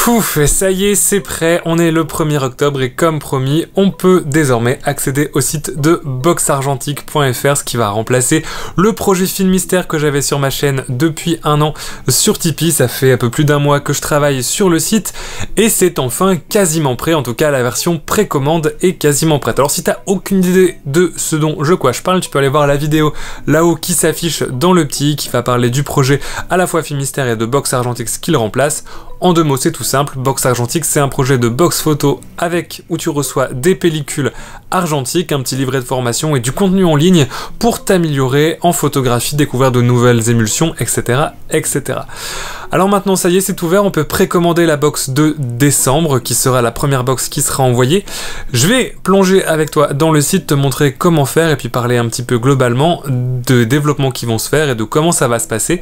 Ouf, et ça y est, c'est prêt, on est le 1er octobre et comme promis, on peut désormais accéder au site de boxargentique.fr, ce qui va remplacer le projet Filmystère que j'avais sur ma chaîne depuis un an sur Tipeee. Ça fait un peu plus d'un mois que je travaille sur le site et c'est enfin quasiment prêt, en tout cas la version précommande est quasiment prête. Alors si t'as aucune idée de ce dont je parle, tu peux aller voir la vidéo là-haut qui s'affiche dans le petit i qui va parler du projet à la fois Filmystère et de Box Argentique, ce qui le remplace. En deux mots, c'est tout simple, Box Argentique, c'est un projet de box photo avec où tu reçois des pellicules argentiques, un petit livret de formation et du contenu en ligne pour t'améliorer en photographie, découvrir de nouvelles émulsions, etc., etc. Alors maintenant, ça y est, c'est ouvert, on peut précommander la box de décembre, qui sera la première box qui sera envoyée. Je vais plonger avec toi dans le site, te montrer comment faire et puis parler un petit peu globalement de développements qui vont se faire et de comment ça va se passer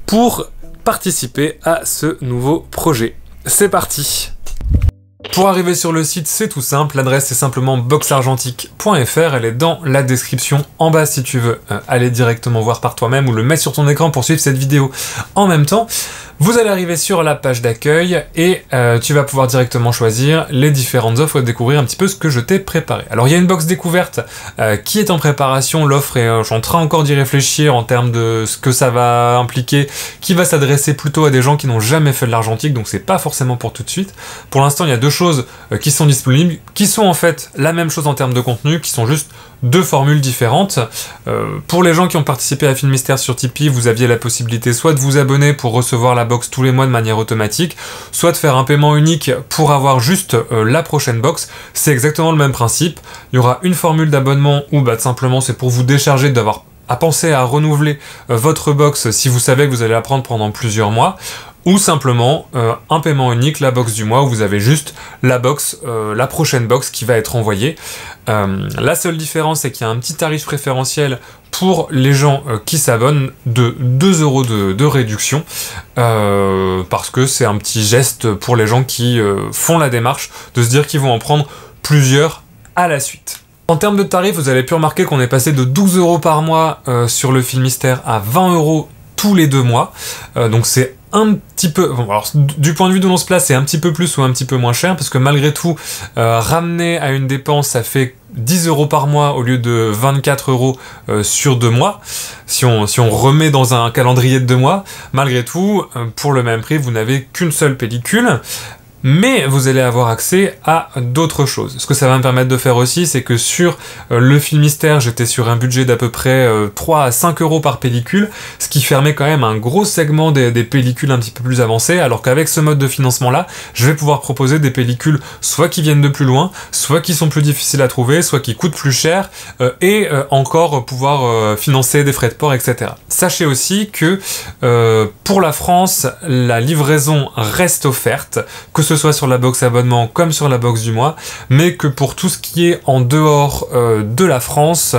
pour participer à ce nouveau projet. C'est parti! Pour arriver sur le site, c'est tout simple, l'adresse est simplement boxargentique.fr, elle est dans la description en bas si tu veux aller directement voir par toi-même ou le mettre sur ton écran pour suivre cette vidéo en même temps. Vous allez arriver sur la page d'accueil et tu vas pouvoir directement choisir les différentes offres et découvrir un petit peu ce que je t'ai préparé. Alors il y a une box découverte qui est en préparation, l'offre est, je suis en train encore d'y réfléchir en termes de ce que ça va impliquer, qui va s'adresser plutôt à des gens qui n'ont jamais fait de l'argentique, donc c'est pas forcément pour tout de suite. Pour l'instant il y a deux choses qui sont disponibles, qui sont en fait la même chose en termes de contenu, qui sont juste deux formules différentes. Pour les gens qui ont participé à Filmystère sur Tipeee, vous aviez la possibilité soit de vous abonner pour recevoir la box tous les mois de manière automatique, soit de faire un paiement unique pour avoir juste la prochaine box. C'est exactement le même principe. Il y aura une formule d'abonnement où simplement c'est pour vous décharger d'avoir à penser à renouveler votre box si vous savez que vous allez la prendre pendant plusieurs mois, ou simplement un paiement unique, la box du mois, où vous avez juste la box, la prochaine box qui va être envoyée. La seule différence, c'est qu'il y a un petit tarif préférentiel pour les gens qui s'abonnent de 2 € de réduction, parce que c'est un petit geste pour les gens qui font la démarche de se dire qu'ils vont en prendre plusieurs à la suite. En termes de tarifs, vous avez pu remarquer qu'on est passé de 12 € par mois sur le Filmystère à 20 € tous les 2 mois, donc c'est un petit peu, bon, alors du point de vue de l'on se place, c'est un petit peu plus ou un petit peu moins cher, parce que malgré tout, ramener à une dépense, ça fait 10 € par mois au lieu de 24 € sur 2 mois. Si on remet dans un calendrier de 2 mois, malgré tout, pour le même prix, vous n'avez qu'une seule pellicule. Mais vous allez avoir accès à d'autres choses. Ce que ça va me permettre de faire aussi, c'est que sur le Filmystère, j'étais sur un budget d'à peu près 3 à 5 € par pellicule, ce qui fermait quand même un gros segment des pellicules un petit peu plus avancées, alors qu'avec ce mode de financement-là, je vais pouvoir proposer des pellicules soit qui viennent de plus loin, soit qui sont plus difficiles à trouver, soit qui coûtent plus cher, et encore pouvoir financer des frais de port, etc. Sachez aussi que pour la France, la livraison reste offerte, que ce soit sur la box abonnement comme sur la box du mois, mais que pour tout ce qui est en dehors de la France,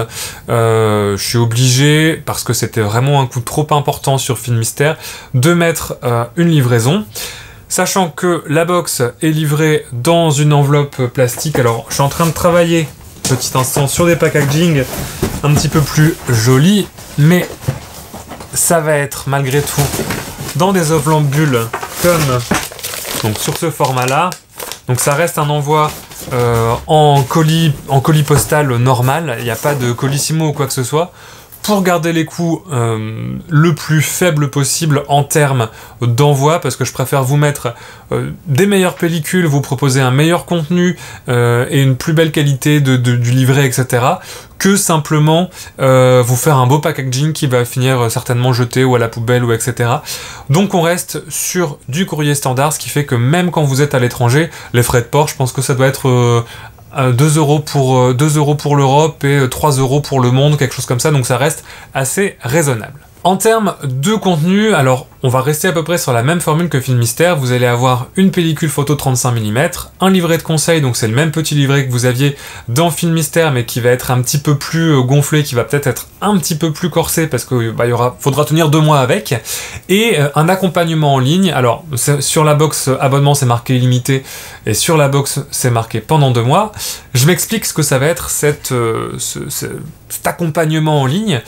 je suis obligé, parce que c'était vraiment un coût trop important sur Filmystère, de mettre une livraison. Sachant que la box est livrée dans une enveloppe plastique, alors je suis en train de travailler, petit instant, sur des packaging un petit peu plus jolis, mais ça va être malgré tout dans des enveloppes bulles comme donc sur ce format-là. Donc ça reste un envoi en colis postal normal, il n'y a pas de colissimo ou quoi que ce soit, pour garder les coûts le plus faible possible en termes d'envoi, parce que je préfère vous mettre des meilleures pellicules, vous proposer un meilleur contenu et une plus belle qualité du livret, etc., que simplement vous faire un beau packaging qui va finir certainement jeté ou à la poubelle ou etc. Donc on reste sur du courrier standard, ce qui fait que même quand vous êtes à l'étranger, les frais de port, je pense que ça doit être 2 € pour l'Europe et 3 € pour le monde, quelque chose comme ça, donc ça reste assez raisonnable. En termes de contenu, alors on va rester à peu près sur la même formule que Filmystère. Vous allez avoir une pellicule photo 35 mm, un livret de conseil, donc c'est le même petit livret que vous aviez dans Filmystère, mais qui va être un petit peu plus gonflé, qui va peut-être être un petit peu plus corsé, parce que faudra tenir 2 mois avec, et un accompagnement en ligne. Alors sur la box abonnement c'est marqué illimité, et sur la box c'est marqué pendant 2 mois. Je m'explique ce que ça va être cet accompagnement en ligne.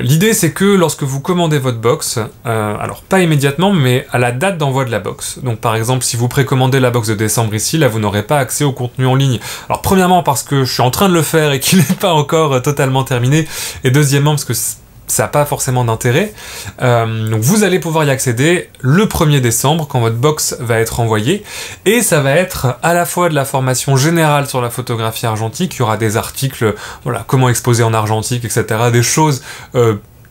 L'idée c'est que lorsque vous commandez votre box, alors pas immédiatement, mais à la date d'envoi de la box. Donc par exemple, si vous précommandez la box de décembre ici, là vous n'aurez pas accès au contenu en ligne. Alors premièrement parce que je suis en train de le faire et qu'il n'est pas encore totalement terminé, et deuxièmement parce que ça n'a pas forcément d'intérêt. Donc vous allez pouvoir y accéder le 1er décembre quand votre box va être envoyée, et ça va être à la fois de la formation générale sur la photographie argentique, il y aura des articles, voilà, comment exposer en argentique, etc., des choses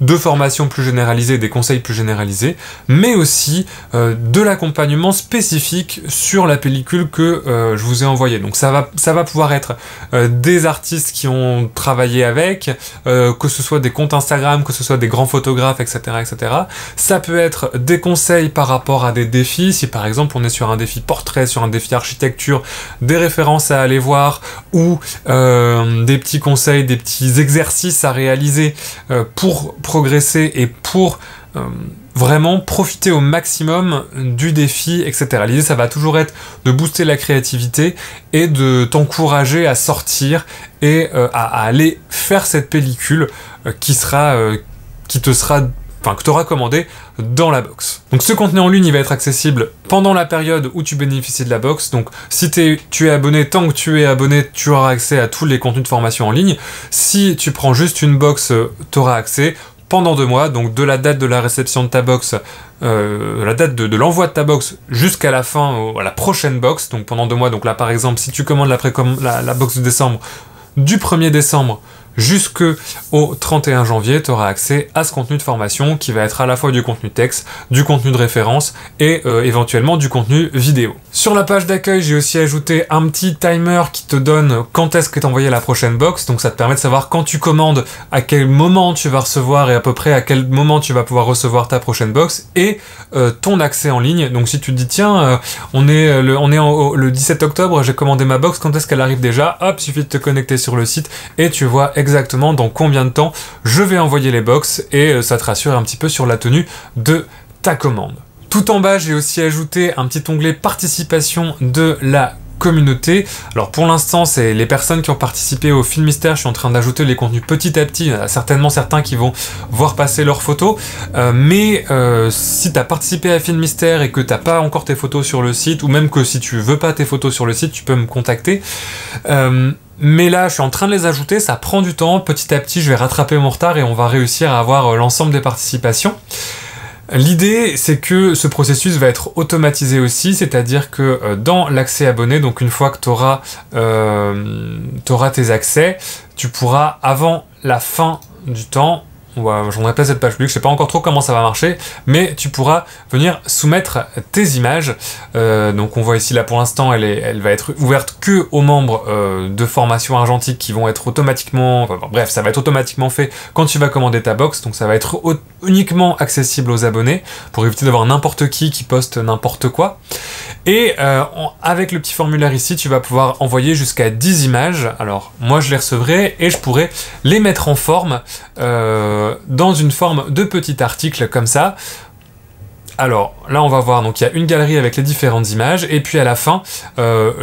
de formation plus généralisée, des conseils plus généralisés, mais aussi de l'accompagnement spécifique sur la pellicule que je vous ai envoyée. Donc ça va pouvoir être des artistes qui ont travaillé avec, que ce soit des comptes Instagram, que ce soit des grands photographes, etc., etc. Ça peut être des conseils par rapport à des défis, si par exemple on est sur un défi portrait, sur un défi architecture, des références à aller voir, ou des petits conseils, des petits exercices à réaliser pour progresser et pour vraiment profiter au maximum du défi, etc. L'idée, ça va toujours être de booster la créativité et de t'encourager à sortir et à aller faire cette pellicule que tu auras commandé dans la box. Donc ce contenu en ligne, il va être accessible pendant la période où tu bénéficies de la box. Donc si tu es abonné, tant que tu es abonné, tu auras accès à tous les contenus de formation en ligne. Si tu prends juste une box, tu auras accès pendant 2 mois, donc de la date de la réception de ta box, la date de l'envoi de ta box jusqu'à la fin, à la prochaine box, donc pendant 2 mois. Donc là par exemple, si tu commandes la box de décembre, du 1er décembre jusqu'au 31 janvier, tu auras accès à ce contenu de formation qui va être à la fois du contenu texte, du contenu de référence et éventuellement du contenu vidéo. Sur la page d'accueil, j'ai aussi ajouté un petit timer qui te donne quand est-ce que t'as envoyé la prochaine box, donc ça te permet de savoir quand tu commandes, à quel moment tu vas recevoir et à peu près à quel moment tu vas pouvoir recevoir ta prochaine box et ton accès en ligne. Donc si tu te dis tiens, on est le 17 octobre, j'ai commandé ma box, quand est-ce qu'elle arrive déjà? Hop, suffit de te connecter sur le site et tu vois exactement dans combien de temps je vais envoyer les box, et ça te rassure un petit peu sur la tenue de ta commande. Tout en bas, j'ai aussi ajouté un petit onglet participation de la communauté. Alors pour l'instant, c'est les personnes qui ont participé au Film Mystère. Je suis en train d'ajouter les contenus petit à petit. Il y en a certainement certains qui vont voir passer leurs photos. Mais si tu as participé à Film Mystère et que tu n'as pas encore tes photos sur le site, ou même que si tu veux pas tes photos sur le site, tu peux me contacter. Mais là, je suis en train de les ajouter, ça prend du temps. Petit à petit, je vais rattraper mon retard et on va réussir à avoir l'ensemble des participations. L'idée, c'est que ce processus va être automatisé aussi, c'est-à-dire que dans l'accès abonné, donc une fois que tu auras tes accès, tu pourras, avant la fin du temps, j'en répète cette page publique, je sais pas encore trop comment ça va marcher, mais tu pourras venir soumettre tes images. Donc on voit ici, là pour l'instant, elle va être ouverte que aux membres de formation argentique qui vont être automatiquement, enfin, bref, ça va être automatiquement fait quand tu vas commander ta box, donc ça va être uniquement accessible aux abonnés pour éviter d'avoir n'importe qui poste n'importe quoi. Et avec le petit formulaire ici, tu vas pouvoir envoyer jusqu'à 10 images. Alors moi je les recevrai et je pourrai les mettre en forme dans une forme de petit article comme ça. Alors là on va voir, donc il y a une galerie avec les différentes images, et puis à la fin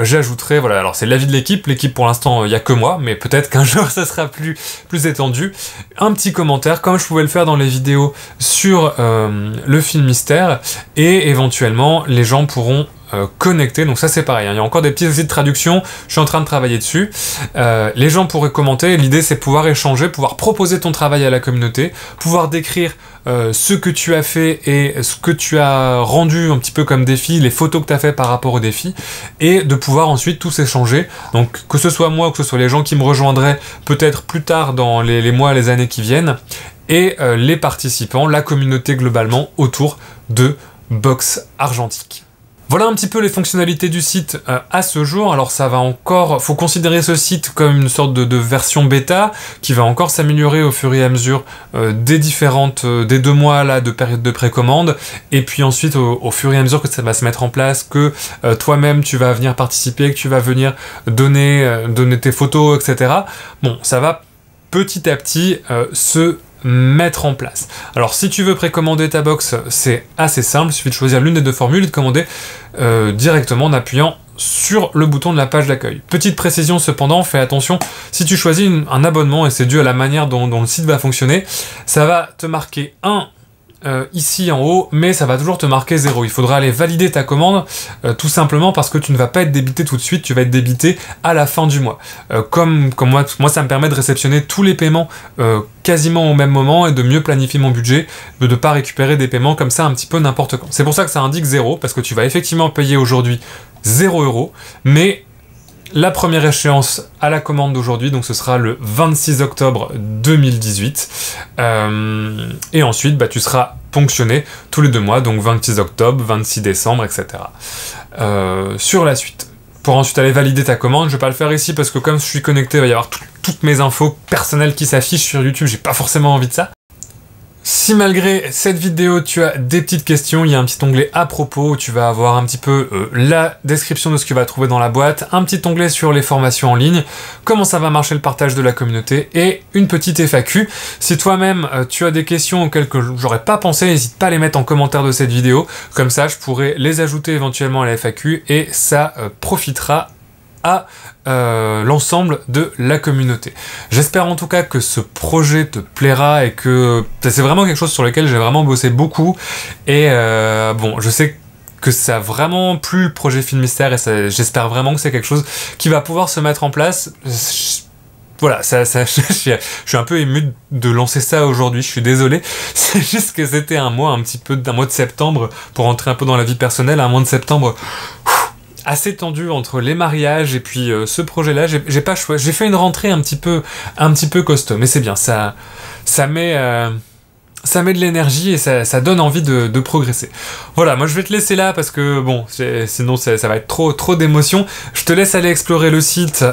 j'ajouterai, voilà, alors c'est l'avis de l'équipe pour l'instant il n'y a que moi, mais peut-être qu'un jour ça sera plus étendu, un petit commentaire comme je pouvais le faire dans les vidéos sur le Film Mystère, et éventuellement les gens pourront connecter, donc ça c'est pareil, hein. Il y a encore des petits essais de traduction, je suis en train de travailler dessus. Les gens pourraient commenter, l'idée c'est pouvoir échanger, pouvoir proposer ton travail à la communauté, pouvoir décrire ce que tu as fait et ce que tu as rendu un petit peu comme défi, les photos que tu as fait par rapport au défi, et de pouvoir ensuite tous échanger, donc que ce soit moi ou que ce soit les gens qui me rejoindraient peut-être plus tard dans les mois, les années qui viennent, et les participants, la communauté globalement autour de Box Argentique. Voilà un petit peu les fonctionnalités du site à ce jour. Alors ça va encore, faut considérer ce site comme une sorte de version bêta qui va encore s'améliorer au fur et à mesure des 2 mois là de période de précommande, et puis ensuite au fur et à mesure que ça va se mettre en place, que toi-même tu vas venir participer, que tu vas venir donner tes photos, etc. Bon, ça va petit à petit se mettre en place. Alors si tu veux précommander ta box, c'est assez simple, il suffit de choisir l'une des 2 formules et de commander directement en appuyant sur le bouton de la page d'accueil. Petite précision cependant, fais attention, si tu choisis un abonnement, et c'est dû à la manière dont le site va fonctionner, ça va te marquer 1 ici en haut, mais ça va toujours te marquer 0. Il faudra aller valider ta commande, tout simplement parce que tu ne vas pas être débité tout de suite, tu vas être débité à la fin du mois. Comme moi, ça me permet de réceptionner tous les paiements quasiment au même moment et de mieux planifier mon budget, de ne pas récupérer des paiements comme ça un petit peu n'importe quand. C'est pour ça que ça indique 0, parce que tu vas effectivement payer aujourd'hui 0 €, mais la première échéance à la commande d'aujourd'hui, donc ce sera le 26 octobre 2018. Et ensuite, bah, tu seras ponctionné tous les 2 mois, donc 26 octobre, 26 décembre, etc. Sur la suite. Pour ensuite aller valider ta commande, je vais pas le faire ici parce que comme je suis connecté, il va y avoir toutes mes infos personnelles qui s'affichent sur YouTube, j'ai pas forcément envie de ça. Si malgré cette vidéo tu as des petites questions, il y a un petit onglet à propos où tu vas avoir un petit peu la description de ce que tu vas trouver dans la boîte, un petit onglet sur les formations en ligne, comment ça va marcher le partage de la communauté et une petite FAQ. Si toi-même tu as des questions auxquelles j'aurais pas pensé, n'hésite pas à les mettre en commentaire de cette vidéo, comme ça je pourrais les ajouter éventuellement à la FAQ et ça profitera à l'ensemble de la communauté. J'espère en tout cas que ce projet te plaira et que c'est vraiment quelque chose sur lequel j'ai vraiment bossé beaucoup et bon, je sais que ça a vraiment plu le projet Film Mystère et j'espère vraiment que c'est quelque chose qui va pouvoir se mettre en place. Voilà, je suis un peu ému de lancer ça aujourd'hui, je suis désolé. C'est juste que c'était un mois de septembre, pour rentrer un peu dans la vie personnelle, un mois de septembre assez tendu entre les mariages et puis ce projet-là. J'ai pas choisi. J'ai fait une rentrée un petit peu costaud, mais c'est bien. Ça met de l'énergie et ça donne envie de progresser. Voilà, moi je vais te laisser là parce que bon, sinon ça va être trop d'émotions. Je te laisse aller explorer le site.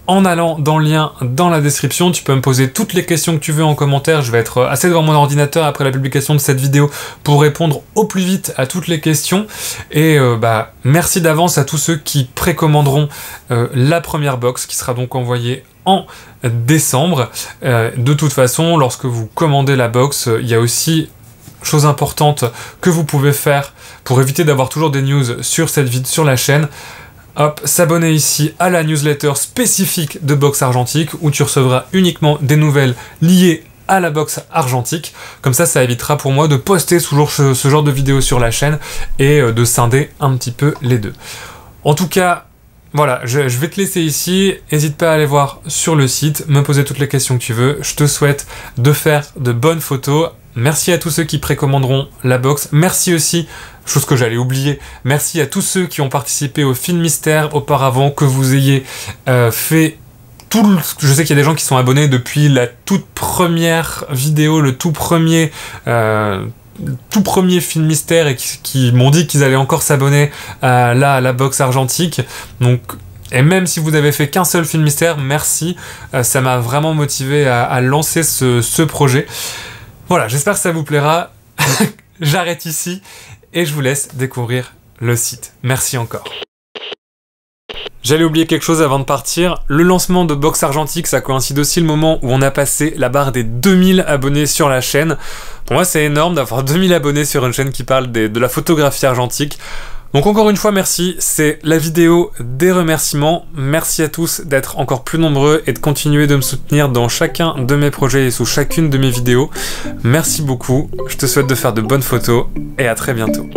En allant dans le lien dans la description, tu peux me poser toutes les questions que tu veux en commentaire. Je vais être assez devant mon ordinateur après la publication de cette vidéo pour répondre au plus vite à toutes les questions. Et bah merci d'avance à tous ceux qui précommanderont la première box qui sera donc envoyée en décembre. De toute façon, lorsque vous commandez la box, il y a aussi chose importante que vous pouvez faire pour éviter d'avoir toujours des news sur sur la chaîne. Hop, s'abonner ici à la newsletter spécifique de Box Argentique où tu recevras uniquement des nouvelles liées à la boxe argentique. Comme ça évitera pour moi de poster toujours ce genre de vidéos sur la chaîne et de scinder un petit peu les deux. En tout cas, voilà, je vais te laisser ici. N'hésite pas à aller voir sur le site, me poser toutes les questions que tu veux. Je te souhaite de faire de bonnes photos. Merci à tous ceux qui précommanderont la box. Merci aussi, chose que j'allais oublier, merci à tous ceux qui ont participé au Film Mystère auparavant, que vous ayez fait je sais qu'il y a des gens qui sont abonnés depuis la toute première vidéo, le tout premier Film Mystère et qui m'ont dit qu'ils allaient encore s'abonner à la box argentique. Donc, et même si vous avez fait qu'un seul Film Mystère, merci, ça m'a vraiment motivé à lancer ce projet. Voilà, j'espère que ça vous plaira. J'arrête ici et je vous laisse découvrir le site. Merci encore. J'allais oublier quelque chose avant de partir. Le lancement de Box Argentique, ça coïncide aussi le moment où on a passé la barre des 2000 abonnés sur la chaîne. Pour moi, c'est énorme d'avoir 2000 abonnés sur une chaîne qui parle de la photographie argentique. Donc encore une fois, merci, c'est la vidéo des remerciements. Merci à tous d'être encore plus nombreux et de continuer de me soutenir dans chacun de mes projets et sous chacune de mes vidéos. Merci beaucoup, je te souhaite de faire de bonnes photos et à très bientôt.